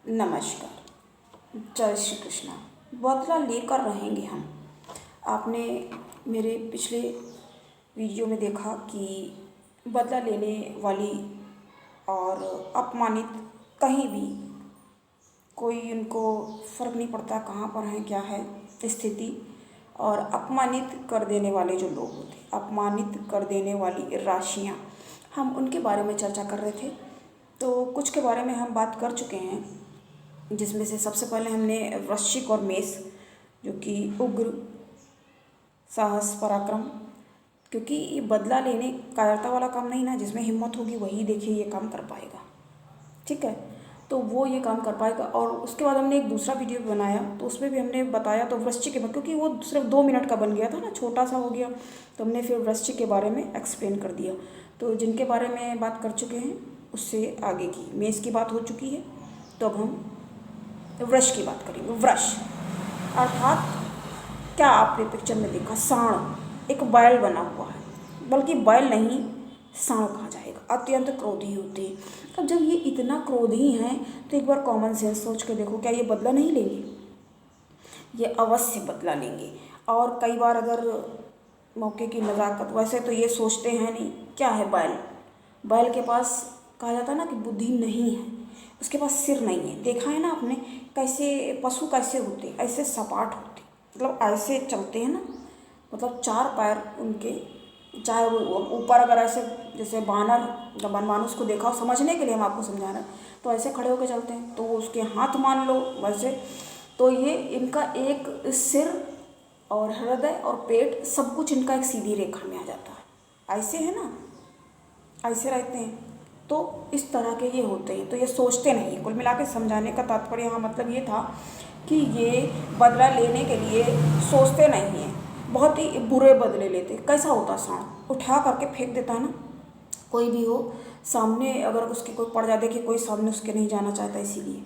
नमस्कार। जय श्री कृष्णा। बदला लेकर रहेंगे हम। आपने मेरे पिछले वीडियो में देखा कि बदला लेने वाली और अपमानित कहीं भी कोई उनको फ़र्क नहीं पड़ता कहाँ पर है क्या है स्थिति, और अपमानित कर देने वाले जो लोग होते, अपमानित कर देने वाली राशियाँ, हम उनके बारे में चर्चा कर रहे थे। तो कुछ के बारे में हम बात कर चुके हैं, जिसमें से सबसे पहले हमने वृश्चिक और मेष, जो कि उग्र, साहस, पराक्रम, क्योंकि ये बदला लेने कायरता वाला काम नहीं ना, जिसमें हिम्मत होगी वही देखिए ये काम कर पाएगा। ठीक है, तो वो ये काम कर पाएगा। और उसके बाद हमने एक दूसरा वीडियो बनाया तो उसमें भी हमने बताया, तो वृश्चिक के बारे, क्योंकि वो सिर्फ 2 मिनट का बन गया था ना, छोटा सा हो गया, तो हमने फिर वृश्चिक के बारे में एक्सप्लेन कर दिया। तो जिनके बारे में बात कर चुके हैं उससे आगे की मेष की बात हो चुकी है, तो अब हम वृष की बात करेंगे। वृष अर्थात क्या आपने पिक्चर में देखा, सांड एक बैल बना हुआ है, बल्कि बैल नहीं सांड कहा जाएगा, अत्यंत क्रोधी होते हैं। अब जब ये इतना क्रोधी हैं तो एक बार कॉमन सेंस सोच के देखो, क्या ये बदला नहीं लेंगे? ये अवश्य बदला लेंगे। और कई बार अगर मौके की नज़ाकत, वैसे तो ये सोचते हैं नहीं, क्या है बैल, बैल के पास कहा जाता है ना कि बुद्धि नहीं है, उसके पास सिर नहीं है। देखा है ना आपने कैसे पशु कैसे होते, ऐसे सपाट होते, मतलब ऐसे चलते हैं ना, मतलब 4 पैर उनके, चाहे वो ऊपर अगर ऐसे, जैसे बानर, जब मानुस को देखा हो, समझने के लिए हम आपको समझा रहे हैं, तो ऐसे खड़े होकर चलते हैं, तो उसके हाथ मान लो वैसे। तो ये इनका एक सिर और हृदय और पेट, सब कुछ इनका एक सीधी रेखा में आ जाता है, ऐसे है ना, ऐसे रहते हैं। तो इस तरह के ये होते हैं, तो ये सोचते नहीं। कुल मिला के समझाने का तात्पर्य यहाँ मतलब ये था कि ये बदला लेने के लिए सोचते नहीं हैं, बहुत ही बुरे बदले लेते। कैसा होता सांड, उठा करके फेंक देता है ना, कोई भी हो सामने, अगर उसके कोई पड़ जाए, देखिए कोई सामने उसके नहीं जाना चाहता, इसीलिए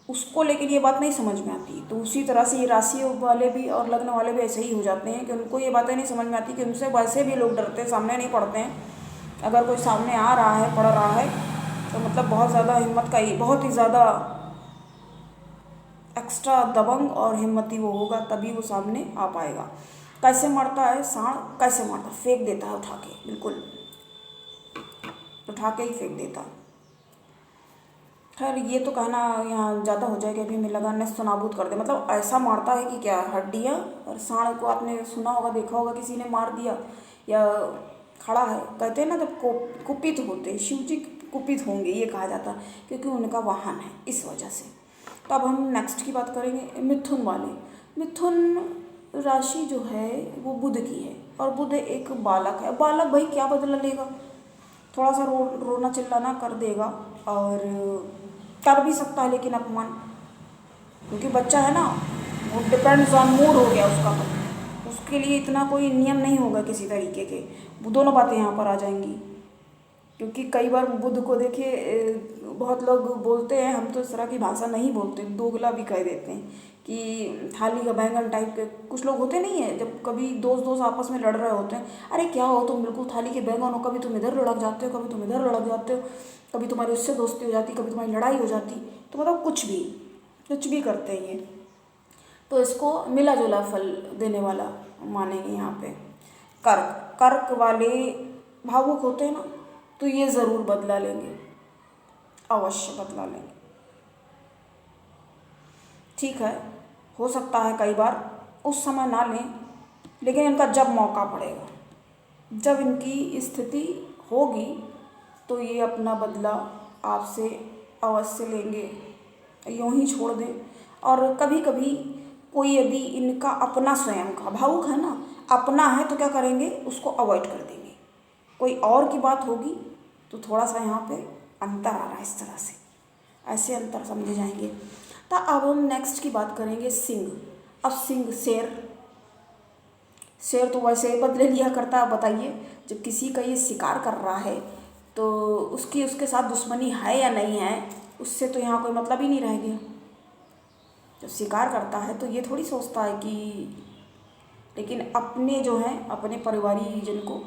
उसको, लेकिन ये बात नहीं समझ में आती। तो उसी तरह से ये राशि वाले भी और लग्न वाले भी ऐसे ही हो जाते हैं कि उनको ये बातें नहीं समझ में आती कि उनसे वैसे भी लोग डरते हैं, सामने नहीं पड़ते हैं। अगर कोई सामने आ रहा है, पड़ रहा है, तो मतलब बहुत ज़्यादा हिम्मत का ही, बहुत ही ज़्यादा एक्स्ट्रा दबंग और हिम्मती वो होगा, तभी वो सामने आ पाएगा। कैसे मारता है सांड, कैसे मारता, फेंक देता है उठा के, बिल्कुल उठा के ही फेंक देता। खैर ये तो कहना यहाँ ज़्यादा हो जाएगा, अभी हमें लगा नस्त नाबूद कर दे, मतलब ऐसा मारता है कि क्या हड्डियाँ। और सांड को आपने सुना होगा, देखा होगा, किसी ने मार दिया या खड़ा है, कहते हैं ना जब कुपित होते, शिव जी कुपित होंगे ये कहा जाता, क्योंकि उनका वाहन है, इस वजह से। तो अब हम नेक्स्ट की बात करेंगे, मिथुन वाले। मिथुन राशि जो है वो बुध की है, और बुध एक बालक है। बालक भाई क्या बदला लेगा, थोड़ा सा रोना चिल्लाना कर देगा, और कर भी सकता है, लेकिन अपमान, क्योंकि बच्चा है ना, वो डिपेंड्स ऑन मूड हो गया उसका, तो उसके लिए इतना कोई नियम नहीं होगा किसी तरीके के। वो दोनों बातें यहाँ पर आ जाएंगी, क्योंकि कई बार बुध को देखिए, बहुत लोग बोलते हैं, हम तो इस तरह की भाषा नहीं बोलते, दोगला भी कह देते हैं कि थाली का बैंगन टाइप के कुछ लोग होते नहीं है। जब कभी दोस्त दोस्त आपस में लड़ रहे होते हैं, अरे क्या हो तुम, बिल्कुल थाली के बैंगन हो, कभी तुम इधर लड़क जाते हो, कभी तुम इधर लड़क जाते हो, कभी तुम्हारी उससे दोस्ती हो जाती, कभी तुम्हारी लड़ाई हो जाती, तो मतलब कुछ भी करते हैं ये। तो इसको मिला जुला फल देने वाला मानेंगे यहाँ पे। कर्क, कर्क वाले भावुक होते हैं ना, तो ये ज़रूर बदला लेंगे, अवश्य बदला लेंगे। ठीक है, हो सकता है कई बार उस समय ना लें, लेकिन इनका जब मौका पड़ेगा, जब इनकी स्थिति होगी, तो ये अपना बदला आपसे अवश्य लेंगे, यूँ ही छोड़ दें। और कभी कभी कोई यदि इनका अपना स्वयं का भावुक है ना, अपना है, तो क्या करेंगे, उसको अवॉइड कर देंगे। कोई और की बात होगी तो थोड़ा सा यहाँ पे अंतर आ रहा है, इस तरह से ऐसे अंतर समझे जाएंगे। तो अब हम नेक्स्ट की बात करेंगे, सिंह। अब सिंह, शेर, शेर तो वैसे ही बदले लिया करता है। बताइए, जब किसी का ये शिकार कर रहा है तो उसके साथ दुश्मनी है या नहीं है, उससे तो यहाँ कोई मतलब ही नहीं रह गया। जब शिकार करता है तो ये थोड़ी सोचता है कि, लेकिन अपने जो हैं, अपने परिवारीजन को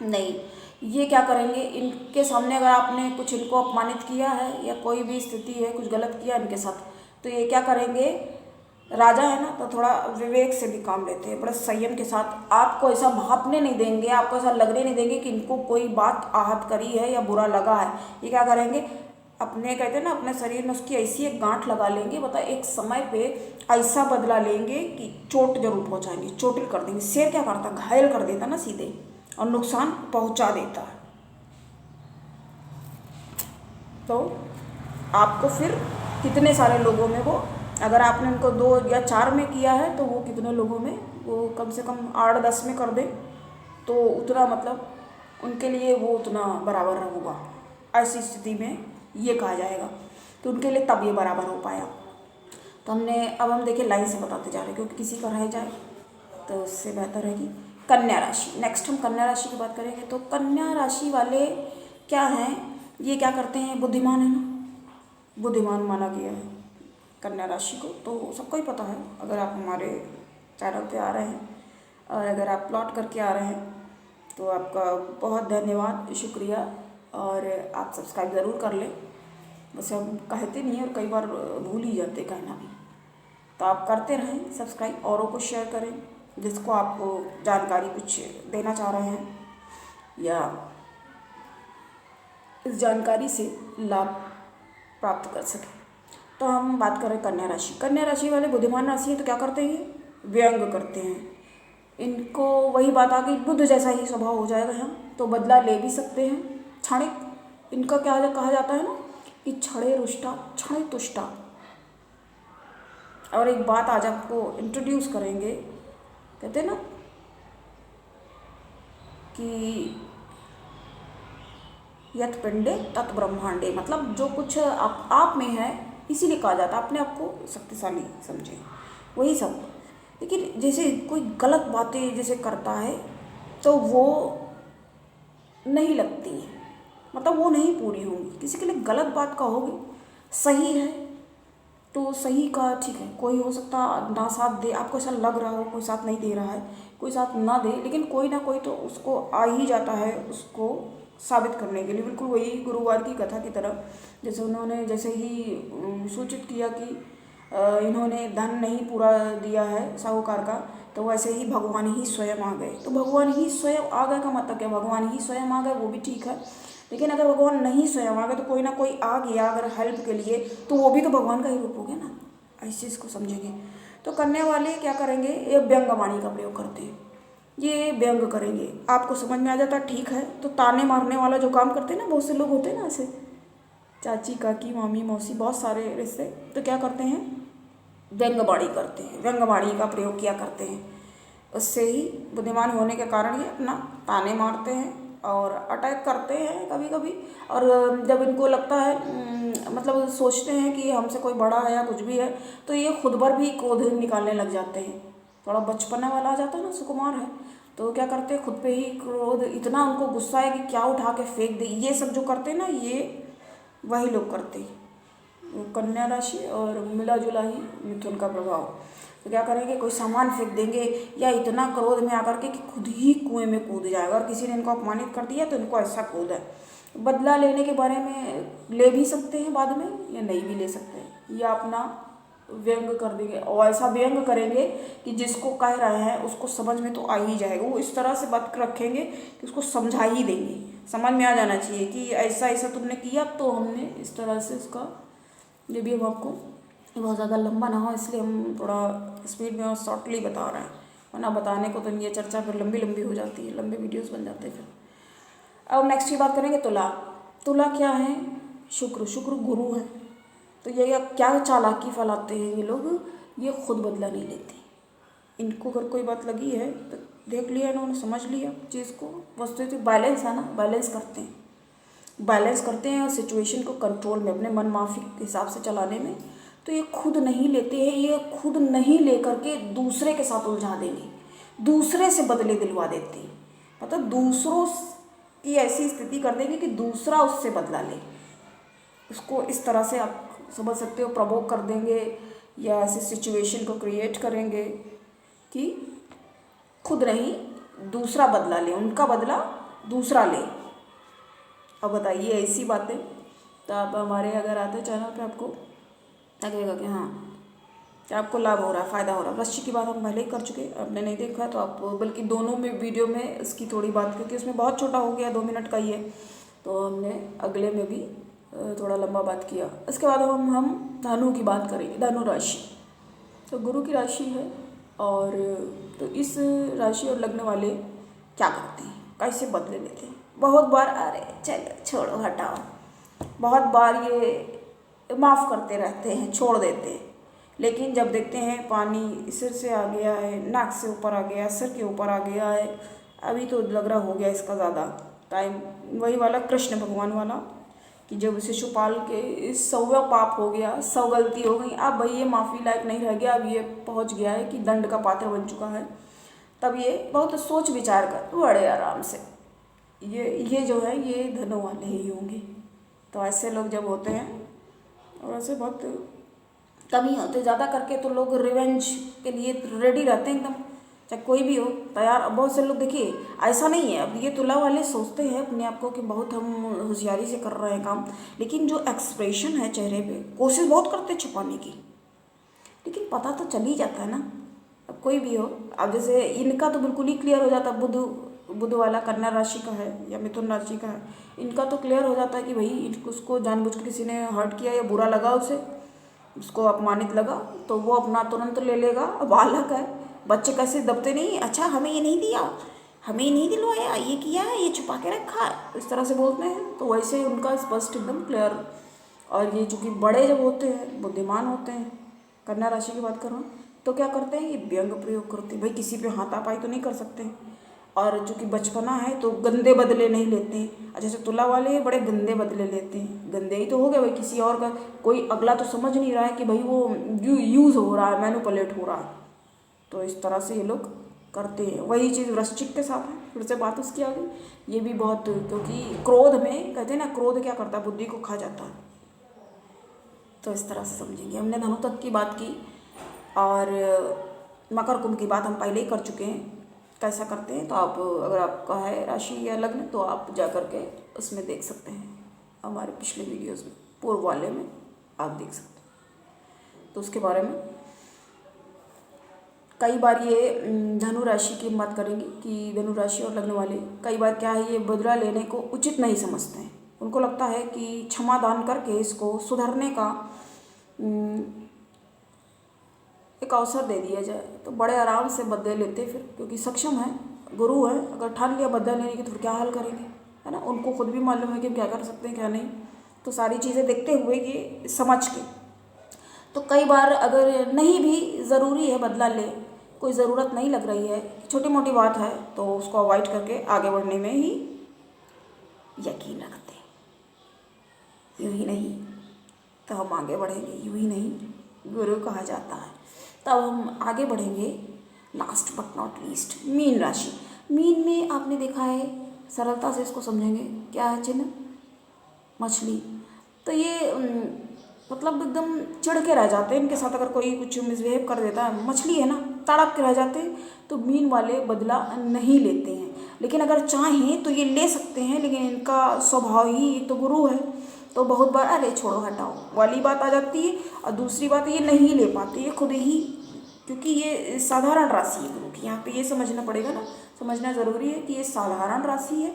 नहीं, ये क्या करेंगे, इनके सामने अगर आपने कुछ इनको अपमानित किया है या कोई भी स्थिति है, कुछ गलत किया इनके साथ, तो ये क्या करेंगे, राजा है ना, तो थोड़ा विवेक से भी काम लेते हैं, बड़े संयम के साथ। आपको ऐसा भापने नहीं देंगे, आपको ऐसा लगने नहीं देंगे कि इनको कोई बात आहत करी है या बुरा लगा है। ये क्या करेंगे, अपने कहते हैं ना, अपने शरीर में उसकी ऐसी एक गांठ लगा लेंगे, बता एक समय पे ऐसा बदला लेंगे कि चोट जरूर पहुंचाएंगे, चोटिल कर देंगे। शेर क्या करता, घायल कर देता ना सीधे, और नुकसान पहुंचा देता है। तो आपको फिर कितने सारे लोगों में वो, अगर आपने उनको 2 या 4 में किया है तो वो कितने लोगों में, वो कम से कम 8-10 में कर दे, तो उतना मतलब उनके लिए वो उतना बराबर होगा। ऐसी स्थिति में ये कहा जाएगा, तो उनके लिए तब ये बराबर हो पाया। तो अब हम देखिए लाइन से बताते जा रहे हैं, क्योंकि किसी का रह जाए तो उससे बेहतर है कि कन्या राशि। नेक्स्ट हम कन्या राशि की बात करेंगे। तो कन्या राशि वाले क्या हैं, ये क्या करते हैं, बुद्धिमान है ना, बुद्धिमान माना गया है कन्या राशि को, तो सबको ही पता है। अगर आप हमारे चैनल पे आ रहे हैं और अगर आप प्लॉट करके आ रहे हैं तो आपका बहुत धन्यवाद, शुक्रिया, और आप सब्सक्राइब ज़रूर कर लें। वैसे हम कहते नहीं हैं और कई बार भूल ही जाते कहना भी, तो आप करते रहें सब्सक्राइब, औरों को शेयर करें जिसको आपको जानकारी कुछ देना चाह रहे हैं या इस जानकारी से लाभ प्राप्त कर सकें। तो हम बात करें कन्या राशि। कन्या राशि वाले बुद्धिमान राशि है, तो क्या करते हैं, व्यंग करते हैं। इनको वही बात आ गई, बुद्ध जैसा ही स्वभाव हो जाएगा यहाँ, तो बदला ले भी सकते हैं। क्षणिक इनका क्या कहा जाता है ना कि क्षणे रुष्टा क्षणे तुष्टा। और एक बात आज आपको इंट्रोड्यूस करेंगे, कहते हैं ना कि यत पिंडे तत् ब्रह्मांडे, मतलब जो कुछ आप में है इसीलिए कहा जाता है, अपने आप को शक्तिशाली समझे, वही सब। लेकिन जैसे कोई गलत बातें जैसे करता है तो वो नहीं लगती हैं, मतलब वो नहीं पूरी होंगी। किसी के लिए गलत बात कहोगे, सही है तो सही का ठीक है, कोई हो सकता ना साथ दे, आपको ऐसा लग रहा हो कोई साथ नहीं दे रहा है, कोई साथ ना दे, लेकिन कोई ना कोई तो उसको आ ही जाता है उसको साबित करने के लिए। बिल्कुल वही गुरुवार की कथा की तरह, जैसे उन्होंने जैसे ही सूचित किया कि इन्होंने धन नहीं पूरा दिया है साहूकार का, तो वैसे ही भगवान ही स्वयं आ गए। तो भगवान ही स्वयं आ गए का मतलब क्या, भगवान ही स्वयं आ गए वो भी ठीक है, लेकिन अगर भगवान नहीं स्वयं आ गए तो कोई ना कोई आ गया अगर हेल्प के लिए, तो वो भी तो भगवान का ही रूप हो गया ना, ऐसे इसको समझेंगे। तो कन्या वाले क्या करेंगे, ये व्यंग्यवाणी का प्रयोग करते हैं, ये व्यंग करेंगे, आपको समझ में आ जाता ठीक है। तो ताने मारने वाला जो काम करते हैं ना, बहुत से लोग होते हैं ना ऐसे, चाची काकी मामी मौसी बहुत सारे रिश्ते, तो क्या करते हैं, व्यंग्यवाणी करते हैं, व्यंग्यवाणी का प्रयोग किया करते हैं। उससे ही बुद्धिमान होने के कारण ये अपना ताने मारते हैं और अटैक करते हैं कभी कभी। और जब इनको लगता है मतलब सोचते हैं कि हमसे कोई बड़ा है या कुछ भी है, तो ये खुद पर भी क्रोध निकालने लग जाते हैं। थोड़ा बचपना वाला आ जाता है ना, सुकुमार है, तो क्या करते हैं खुद पे ही क्रोध, इतना उनको गुस्सा है कि क्या उठा के फेंक दे। ये सब जो करते हैं ना, ये वही लोग करते हैं, कन्या राशि और मिला जुला ही मिथुन का प्रभाव। तो क्या करेंगे, कोई सामान फेंक देंगे या इतना क्रोध में आकर के कि खुद ही कुएं में कूद जाएगा। और किसी ने इनको अपमानित कर दिया तो इनको ऐसा क्रोध है। बदला लेने के बारे में ले भी सकते हैं बाद में या नहीं भी ले सकते हैं, या अपना व्यंग कर देंगे और ऐसा व्यंग करेंगे कि जिसको कह रहे हैं उसको समझ में तो आ ही जाएगा। वो इस तरह से बात रखेंगे कि उसको समझा ही देंगे, समझ में आ जाना चाहिए कि ऐसा ऐसा तुमने किया तो हमने इस तरह से उसका। ये भी हम आपको बहुत ज़्यादा लंबा ना हो इसलिए हम थोड़ा स्पीड में और शॉर्टली बता रहे हैं, वरना बताने को तो ये चर्चा फिर लंबी लंबी हो जाती है, लंबे वीडियोस बन जाते हैं फिर। अब नेक्स्ट की बात करेंगे तुला। तुला क्या है, शुक्र, शुक्र गुरु है। तो ये क्या चालाकी फैलाते हैं ये लोग, ये खुद बदला नहीं लेते। इनको अगर कोई बात लगी है तो देख लिया इन्होंने, समझ लिया चीज़ को, वस्तु तो बैलेंस है ना, बैलेंस करते हैं और सिचुएशन को कंट्रोल में अपने मन माफिक के हिसाब से चलाने में। तो ये खुद नहीं लेते हैं, ये खुद नहीं लेकर के दूसरे के साथ उलझा देंगे, दूसरे से बदले दिलवा देते हैं। मतलब दूसरों की ऐसी स्थिति कर देंगे कि दूसरा उससे बदला ले, उसको इस तरह से आप समझ सकते हो, प्रवोक कर देंगे या ऐसी सिचुएशन को क्रिएट करेंगे कि खुद नहीं दूसरा बदला ले, उनका बदला दूसरा ले। अब बताइए ऐसी बातें। तो आप हमारे अगर आते चैनल पे आपको लगेगा कि हाँ कि आपको लाभ हो रहा है, फ़ायदा हो रहा है। वृश्चिक की बात हम पहले ही कर चुके, आपने नहीं देखा तो आप बल्कि दोनों में वीडियो में इसकी थोड़ी बात, क्योंकि उसमें बहुत छोटा हो गया, 2 मिनट का ही है, तो हमने अगले में भी थोड़ा लंबा बात किया। इसके बाद हम धनु की बात करेंगे, धनु राशि तो गुरु की राशि है। और तो इस राशि और लग्न वाले क्या करते हैं, कैसे बदले लेते हैं। बहुत बार अरे चलो छोड़ो हटाओ, बहुत बार ये माफ़ करते रहते हैं, छोड़ देते हैं, लेकिन जब देखते हैं पानी सिर से आ गया है, नाक से ऊपर आ गया, सिर के ऊपर आ गया है, अभी तो लग रहा हो गया इसका ज़्यादा टाइम, वही वाला कृष्ण भगवान वाला कि जब शिशुपाल के 100वां पाप हो गया, 100 गलती हो गई, अब भाई ये माफ़ी लायक नहीं रह गया, अब ये पहुंच गया है कि दंड का पात्र बन चुका है, तब ये बहुत सोच विचार कर बड़े आराम से ये जो है ये धनु वाले ही होंगे। तो ऐसे लोग जब होते हैं, और ऐसे बहुत कम ही होते, ज़्यादा करके तो लोग रिवेंज के लिए रेडी रहते हैं एकदम, चाहे कोई भी हो तैयार। अब बहुत से लोग देखिए ऐसा नहीं है, अब ये तुला वाले सोचते हैं अपने आप को कि बहुत हम होशियारी से कर रहे हैं काम, लेकिन जो एक्सप्रेशन है चेहरे पे, कोशिश बहुत करते हैं छुपाने की, लेकिन पता तो चल ही जाता है ना। अब कोई भी हो, अब जैसे इनका तो बिल्कुल ही क्लियर हो जाता है, बुध वाला कन्या राशि का है या मिथुन राशि का है, इनका तो क्लियर हो जाता है कि भाई उसको जानबूझ के किसी ने हर्ट किया या बुरा लगा उसे, उसको अपमानित लगा, तो वो अपना तुरंत ले लेगा। बालक है, बच्चे कैसे दबते नहीं, अच्छा हमें ये नहीं दिया, हमें ये नहीं दिलवाया, ये किया है, ये छुपा के रखा है, इस तरह से बोलते हैं। तो वैसे ही उनका स्पष्ट एकदम क्लियर। और ये चूँकि बड़े जब होते हैं, बुद्धिमान होते हैं, कन्या राशि की बात कर रहा हूँ, तो क्या करते हैं, ये व्यंग प्रयोग करते हैं, भाई किसी पे हाथापाई तो नहीं कर सकते। और चूँकि बचपना है तो गंदे बदले नहीं लेते हैं। जैसे तुला वाले बड़े गंदे बदले लेते हैं, गंदे ही तो हो गए भाई, किसी और का कोई अगला तो समझ नहीं रहा है कि भाई वो यूज़ हो रहा है, मैनिपुलेट हो रहा है, तो इस तरह से ये लोग करते हैं। वही चीज़ वृश्चिक के साथ है, फिर से बात उसकी आ गई। ये भी बहुत, क्योंकि क्रोध में कहते हैं ना, क्रोध क्या करता है, बुद्धि को खा जाता है, तो इस तरह से समझेंगे। हमने धनु तक की बात की, और मकर कुंभ की बात हम पहले ही कर चुके हैं, कैसा करते हैं। तो आप अगर आपका है राशि या लग्न तो आप जा कर के उसमें देख सकते हैं, हमारे पिछले वीडियोस में, पूर्व वाले में आप देख सकते हैं। तो उसके बारे में कई बार ये धनु राशि की बात करेंगे कि धनु राशि और लग्न वाले कई बार क्या है, ये बदला लेने को उचित नहीं समझते हैं। उनको लगता है कि क्षमा दान करके इसको सुधरने का एक अवसर दे दिया जाए, तो बड़े आराम से बदले लेते फिर, क्योंकि सक्षम है, गुरु है। अगर ठान लिया बदला लेने की तो क्या हाल करेंगे, है ना। उनको खुद भी मालूम है कि क्या कर सकते हैं क्या नहीं, तो सारी चीज़ें देखते हुए ये समझ के, तो कई बार अगर नहीं भी ज़रूरी है बदला ले, कोई ज़रूरत नहीं लग रही है, छोटी मोटी बात है, तो उसको अवॉइड करके आगे बढ़ने में ही यकीन रखते हैं। यूँ ही नहीं तो हम आगे बढ़ेंगे, यूँ ही नहीं गुरु कहा जाता है। तब हम आगे बढ़ेंगे। Last but not least, mean राशि। मीन में आपने देखा है, सरलता से इसको समझेंगे, क्या है चिन्ह, मछली। तो ये मतलब एकदम चिढ़ के रह जाते हैं, इनके साथ अगर कोई कुछ मिसबिहेव कर देता है, मछली है ना, तड़प के रह जाते हैं। तो मीन वाले बदला नहीं लेते हैं, लेकिन अगर चाहें तो ये ले सकते हैं, लेकिन इनका स्वभाव ही तो गुरु है, तो बहुत बार अरे छोड़ो हटाओ वाली बात आ जाती है। और दूसरी बात, ये नहीं ले पाते, ये खुद ही, क्योंकि ये साधारण राशि है गुरु की, यहाँ पे ये समझना पड़ेगा ना, समझना ज़रूरी है कि ये साधारण राशि है,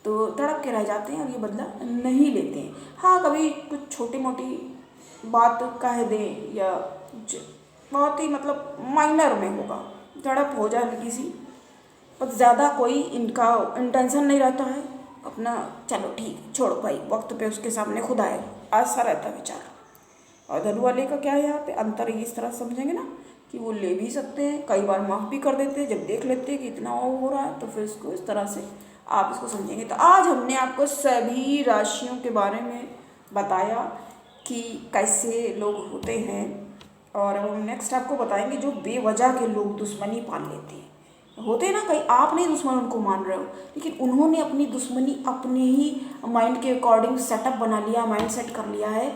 तो तड़प के रह जाते हैं और ये बदला नहीं लेते हैं। हाँ, कभी कुछ छोटी मोटी बात कह दें या बहुत ही मतलब माइनर में होगा, तड़प हो जाए हल्की सी, पर ज़्यादा कोई इनका इंटेंशन नहीं रहता है अपना, चलो ठीक छोड़ो भाई, वक्त पे उसके सामने खुद आए, ऐसा रहता विचार। और धनु वाले का क्या है, यहाँ पे अंतर इस तरह समझेंगे ना कि वो ले भी सकते हैं, कई बार माफ़ भी कर देते हैं, जब देख लेते हैं कि इतना हो रहा है तो फिर इसको इस तरह से आप इसको समझेंगे। तो आज हमने आपको सभी राशियों के बारे में बताया कि कैसे लोग होते हैं, और हम नेक्स्ट आपको बताएंगे जो बेवजह के लोग दुश्मनी पाल लेते हैं। होते हैं ना, कहीं आप नहीं दुश्मन उनको मान रहे हो, लेकिन उन्होंने अपनी दुश्मनी अपने ही माइंड के अकॉर्डिंग सेटअप बना लिया, माइंड सेट कर लिया है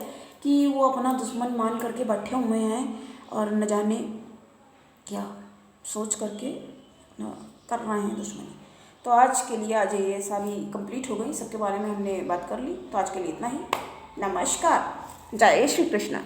कि वो अपना दुश्मन मान करके बैठे हुए हैं, और न जाने क्या सोच करके कर रहे हैं दुश्मनी। तो आज के लिए आज ये सारी कंप्लीट हो गई, सबके बारे में हमने बात कर ली। तो आज के लिए इतना ही। नमस्कार। जय श्री कृष्ण।